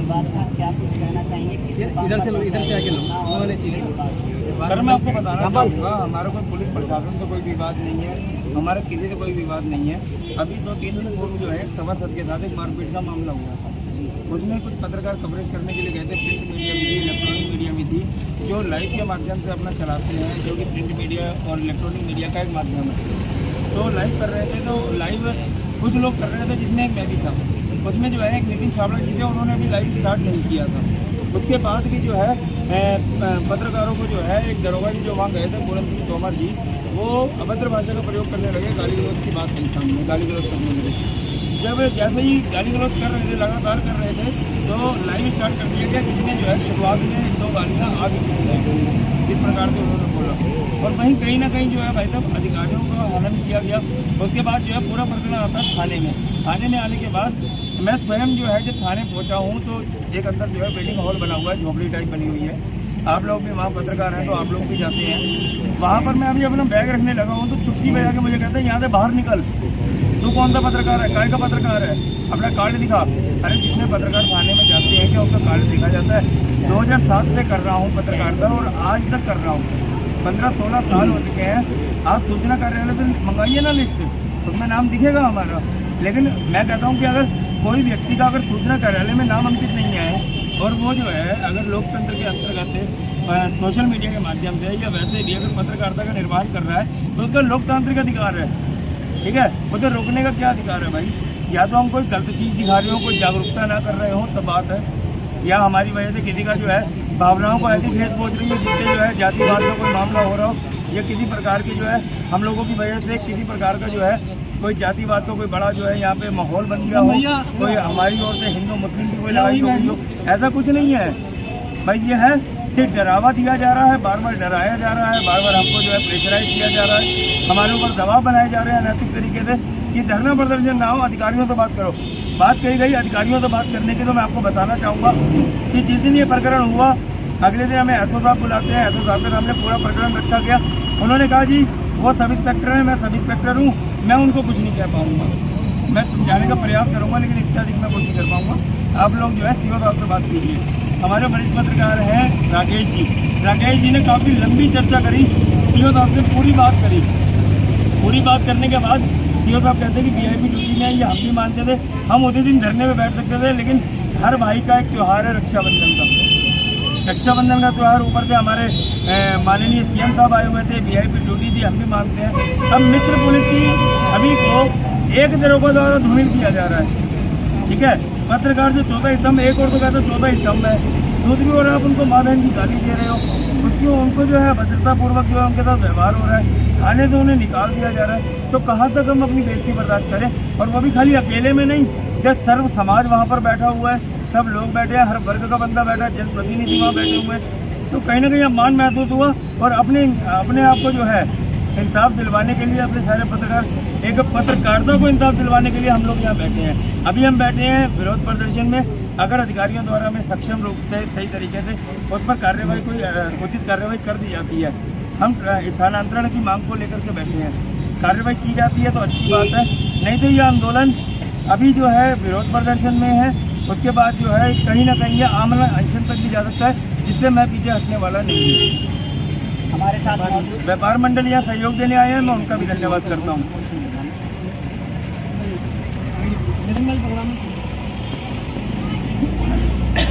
विवाद था, क्या कुछ कहना चाहेंगे? इधर से आके सर मैं आपको बताना चाहूँगा, हमारा कोई पुलिस प्रशासन से कोई विवाद नहीं है, हमारा किसी से कोई विवाद नहीं है। अभी 2-3 दिन पूर्व जो है सभासद के साथ एक मारपीट का मामला हुआ था। उसमें कुछ पत्रकार कवरेज करने के लिए गए थे, प्रिंट मीडिया भी थी, इलेक्ट्रॉनिक मीडिया भी थी, जो लाइव के माध्यम से अपना चलाते हैं, जो कि प्रिंट मीडिया और इलेक्ट्रॉनिक मीडिया का एक माध्यम है। तो लाइव कर रहे थे, तो लाइव कुछ लोग कर रहे थे जिसमें एक मैं भी था। उसमें जो है एक नितिन छाबड़ा जी थे, उन्होंने अभी लाइव स्टार्ट नहीं किया था। उसके बाद भी जो है पत्रकारों को जो है एक दरोगा जी जो वहाँ गए थे, पूरन सिंह तोमर जी, वो अभद्र भाषा का प्रयोग करने लगे, गाली गलौज की बात कही सामने, गाली गलौज करने लगे। जब जैसे ही गाली गलौज कर रहे थे, लगातार कर रहे थे, तो लाइव स्टार्ट कर दिया गया, जिसमें जो है शुरुआत में 2 गालियाँ आ भी इस प्रकार से उन्होंने बोला। और वहीं कहीं ना कहीं जो है भाई साहब अधिकारियों का हनन किया गया। उसके बाद जो है पूरा प्रकरण आता है थाने में। थाने में आने के बाद मैं स्वयं जो है जब थाने पहुंचा हूं, तो एक अंदर जो है वेटिंग हॉल बना हुआ है, झोपड़ी टाइप बनी हुई है। आप लोग भी वहाँ पत्रकार हैं तो आप लोग भी जाते हैं वहाँ पर। मैं अभी अपना बैग रखने लगा हूँ, तो चुटकी बजा के मुझे कहते हैं यहाँ से बाहर निकल, तू कौन सा पत्रकार है, काय का पत्रकार है, अपना कार्ड दिखा। अरे जितने पत्रकार थाने में जाते हैं क्या उनका कार्ड देखा जाता है? 2007 से कर रहा हूँ पत्रकारिता और आज तक कर रहा हूँ, 15-16 साल हो चुके हैं। आप सूचना कार्यालय से मंगाइए ना लिस्ट, उसमें नाम दिखेगा हमारा। लेकिन मैं कहता हूँ कि अगर कोई व्यक्ति का अगर सूचना कार्यालय में नाम अंकित नहीं है और वो जो है अगर लोकतंत्र के अंतर्गत सोशल मीडिया के माध्यम से या वैसे भी अगर पत्रकारिता का निर्वहन कर रहा है, तो उसका लोकतांत्रिक अधिकार है, ठीक है। उसे रोकने का क्या अधिकार है भाई? या तो हम कोई गलत चीज़ दिखा रहे हो, कोई जागरूकता ना कर रहे हो तब बात है, या हमारी वजह से किसी का जो है भावनाओं को ऐसी ठेस पहुँच रही है जिससे जो है जातिवाद का कोई मामला हो रहा हो, या किसी प्रकार की जो है हम लोगों की वजह से किसी प्रकार का जो है कोई जातिवाद का कोई बड़ा जो है यहाँ पे माहौल बन गया हो, कोई हमारी ओर से हिंदू मुस्लिम की कोई लड़ाई हो गई हो, ऐसा कुछ नहीं है भाई। ये है कि डरावा दिया जा रहा है, बार बार डराया जा रहा है, बार बार हमको जो है प्रेशराइज किया जा रहा है, हमारे ऊपर दबाव बनाए जा रहे हैं नैतिक तरीके से कि धरना प्रदर्शन ना हो, अधिकारियों से बात करो। बात कही गई अधिकारियों से बात करने की, तो मैं आपको बताना चाहूँगा कि जिस दिन ये प्रकरण हुआ अगले दिन हमें एसओ साहब बुलाते हैं, एसओ साहब के सामने पूरा प्रकरण रखा गया। उन्होंने कहा जी वो सब इंस्पेक्टर हैं, मैं सब इंस्पेक्टर हूँ, मैं उनको कुछ नहीं कह पाऊँगा, मैं समझाने का प्रयास करूँगा लेकिन इससे अधिक मैं कुछ नहीं कर पाऊँगा। आप लोग जो है सीओ साहब से बात कीजिए। हमारे वरिष्ठ पत्रकार हैं राकेश जी ने काफ़ी लंबी चर्चा करी, सीओ साहब से पूरी बात करी। पूरी बात करने के बाद सीओ साहब कहते हैं कि वीआईपी ड्यूटी में ये हम भी मानते थे, हम उसी दिन धरने में बैठ सकते थे, लेकिन हर भाई का एक त्यौहार है रक्षाबंधन का। रक्षाबंधन का त्यौहार ऊपर से हमारे माननीय सीएम साहब आए हुए थे, वीआईपी ड्यूटी थी, हम भी मानते हैं। अब मित्र पुलिस की अभी को एक दरोगा द्वारा धूमिल किया जा रहा है, ठीक है। पत्रकार जो 14 स्तंभ, एक और तो कहते 14 स्तंभ है, दूसरी ओर आप उनको माँ बहन की गाली दे रहे हो, उसकी उनको जो है भद्रतापूर्वक जो है उनके साथ व्यवहार हो रहा है, थाने से उन्हें निकाल दिया जा रहा है। तो कहाँ तक हम अपनी बेइज्जती बर्दाश्त करें? और वो भी खाली अकेले में नहीं, जब सर्व समाज वहाँ पर बैठा हुआ है, सब लोग बैठे हैं, हर वर्ग का बंदा बैठा है, जनप्रतिनिधि वहाँ बैठे हुए हैं, तो कहीं ना कहीं अपमान महसूस हुआ। और अपने आप को जो है इंसाफ दिलवाने के लिए, अपने सारे पत्रकार एक पत्रकारिता को इंसाफ दिलवाने के लिए हम लोग यहाँ बैठे हैं। अभी हम बैठे हैं विरोध प्रदर्शन में। अगर अधिकारियों द्वारा हमें सक्षम रूप से सही तरीके से उस पर कार्यवाही कोई उचित कार्यवाही कर दी जाती है, हम स्थानांतरण की मांग को लेकर के बैठे हैं, कार्रवाई की जाती है तो अच्छी बात है, नहीं तो ये आंदोलन अभी जो है विरोध प्रदर्शन में है, उसके बाद जो है कहीं ना कहीं ये आमरण अनशन तक भी जा सकता है, जिससे मैं पीछे हटने वाला नहीं हूँ। हमारे साथ मौजूद व्यापार मंडल यहाँ सहयोग देने आए हैं, मैं उनका भी धन्यवाद करता हूँ।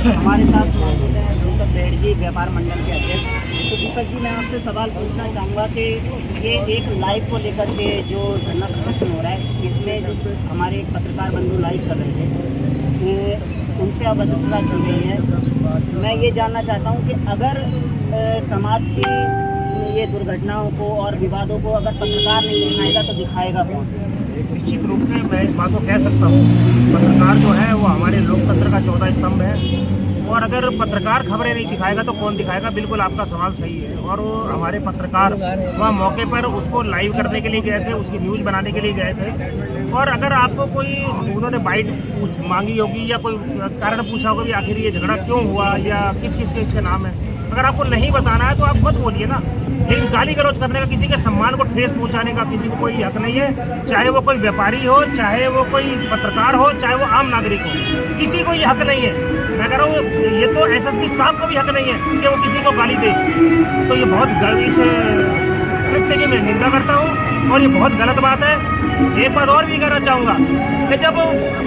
हमारे साथ मौजूद हैं दीपक बेड़ जी, व्यापार मंडल के अध्यक्ष। तो दीपक जी, मैं आपसे सवाल पूछना चाहूँगा कि ये एक लाइव को लेकर के जो धरना प्रदर्शन हो रहा है, इसमें जो हमारे एक पत्रकार बंधु लाइव कर रहे थे, उनसे अभद्रता की गई है। मैं ये जानना चाहता हूँ कि अगर समाज की ये दुर्घटनाओं को और विवादों को अगर पत्रकार नहीं दिखाएगा तो दिखाएगा कौन? निश्चित रूप से मैं इस बात को कह सकता हूँ, पत्रकार जो है वो हमारे लोकतंत्र का 14 स्तंभ है, और अगर पत्रकार खबरें नहीं दिखाएगा तो कौन दिखाएगा? बिल्कुल आपका सवाल सही है। और वो हमारे पत्रकार वहाँ मौके पर उसको लाइव करने के लिए गए थे, उसकी न्यूज़ बनाने के लिए गए थे, और अगर आपको कोई उन्होंने बाइट मांगी होगी या कोई कारण पूछा होगा कि आखिर ये झगड़ा क्यों हुआ या किस किस के इसके नाम है, अगर आपको नहीं बताना है तो आप मत बोलिए ना। लेकिन गाली गलौज करने का, किसी के सम्मान को ठेस पहुंचाने का किसी को कोई हक नहीं है, चाहे वो कोई व्यापारी हो, चाहे वो कोई पत्रकार हो, चाहे वो आम नागरिक हो, किसी को ये हक नहीं है। मैं कह रहा हूँ ये तो एसएसपी साहब को भी हक नहीं है कि वो किसी को गाली दे। तो ये बहुत इस कृत्य की मैं निंदा करता हूँ और ये बहुत गलत बात है। एक बात और भी कहना चाहूँगा कि जब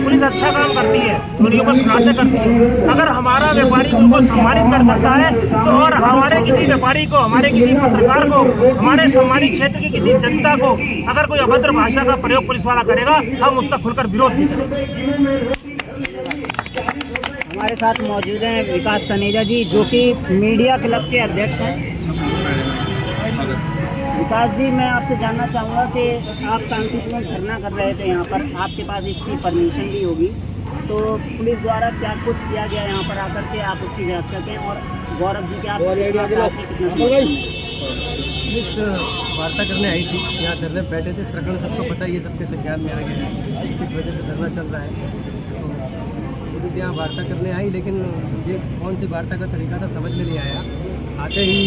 पुलिस अच्छा काम करती है, चोरियों पर खुलासे करती है, अगर हमारा व्यापारी उनको सम्मानित कर सकता है तो और हमारे किसी व्यापारी को, हमारे किसी पत्रकार को, हमारे सम्मानित क्षेत्र की किसी जनता को अगर कोई अभद्र भाषा का प्रयोग पुलिस वाला करेगा, हम उसका खुलकर विरोध भी करेंगे। हमारे साथ मौजूद हैं विकास तनेजा जी, जो कि मीडिया क्लब के अध्यक्ष हैं। विकास जी, मैं आपसे जानना चाहूँगा कि आप शांतिपूर्ण धरना कर रहे थे यहाँ पर, आपके पास इसकी परमिशन भी होगी, तो पुलिस द्वारा क्या कुछ किया गया यहाँ पर आकर के आप उसकी व्याख्या करें। और गौरव जी, क्या पुलिस वार्ता करने आई थी, यहाँ धरने बैठे थे, प्रकरण सबको पता, ये सबके संज्ञान में आ गया है किस वजह से धरना चल रहा है। तो पुलिस यहाँ वार्ता करने आई, लेकिन ये कौन सी वार्ता का तरीका था समझ में नहीं आया। आते ही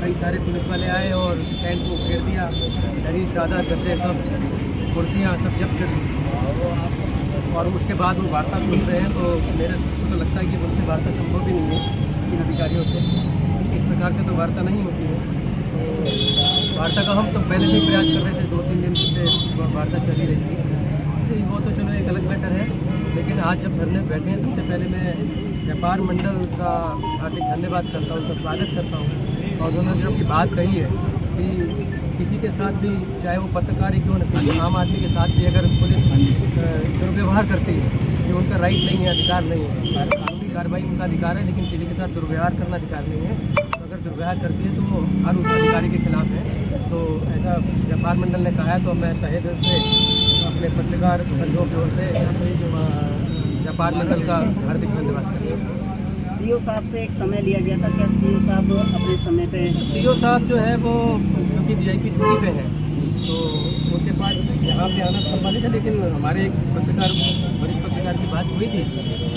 कई सारे पुलिस वाले आए और टेंट को घेर दिया, दरी चादर गद्दे सब कुर्सियाँ सब जब्त कर दी और उसके बाद वो वार्ता सुन रहे हैं। तो मेरे को तो लगता है कि उनसे वार्ता संभव भी नहीं है इन अधिकारियों से, इस प्रकार से तो वार्ता नहीं होती है। तो वार्ता का हम तो पहले से ही प्रयास कर रहे थे, 2-3 दिन से वार्ता चली रही थी। तो वो तो चलो एक अलग मैटर है, लेकिन आज जब धरने बैठे हैं, सबसे पहले मैं व्यापार मंडल का हार्दिक धन्यवाद करता हूँ, उनका स्वागत करता हूँ। और उन्होंने जो की बात कही है कि किसी के साथ भी, चाहे वो पत्रकार ही क्यों न, किसी आम आदमी के साथ भी अगर पुलिस दुर्व्यवहार करती है, जो उनका राइट नहीं है, अधिकार नहीं है, कानूनी कार्रवाई उनका अधिकार है, लेकिन किसी के साथ दुर्व्यवहार करना अधिकार नहीं है। तो अगर दुर्व्यवहार करती है तो वो हर उस अधिकारी के खिलाफ है। तो ऐसा व्यापार मंडल ने कहा है, तो मैं तहे दिल से अपने पत्रकार संघों की ओर से व्यापार मंडल का हार्दिक धन्यवाद करता हूँ। सीओ साहब से एक समय लिया गया था, क्या सीओ साहब अपने समय पे? सीओ साहब जो है वो क्योंकि वीआईपी ड्यूटी पे है, तो उनके पास यहाँ पे आना संभावित है, लेकिन हमारे एक पत्रकार, वरिष्ठ पत्रकार की बात हुई थी,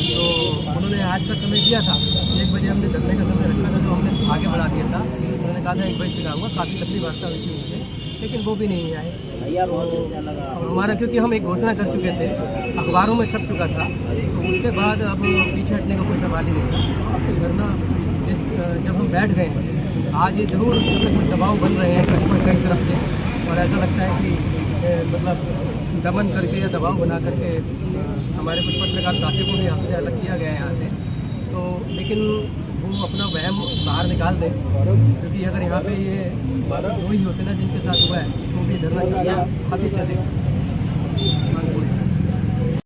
तो उन्होंने आज का समय दिया था। 1 बजे हमने धरने का समय रखा था, जो हमने आगे बढ़ा दिया था। उन्होंने कहा था 1 बजे तक आऊँगा, काफ़ी लंबी वार्ता हुई थी उनसे, लेकिन वो भी नहीं आए। भैया बहुत अच्छा लगा। और हमारा, क्योंकि हम एक घोषणा कर चुके थे, अखबारों में छप चुका था, तो उसके बाद अब पीछे हटने का कोई सवाल ही नहीं था। अब तो धरना जब हम बैठ गए हैं, आज ये ज़रूर कुछ दबाव बन रहे हैं कई तरफ से, और ऐसा लगता है कि मतलब दमन करके या दबाव बना करके हमारे कुछ पत्रकार साथियों को भी हमसे अलग किया गया है यहाँ से। तो लेकिन वो अपना वहम बाहर निकाल दें, क्योंकि अगर यहाँ पे ये वही होते ना जिनके साथ हुआ है, तो भी धरना चलना अभी चले।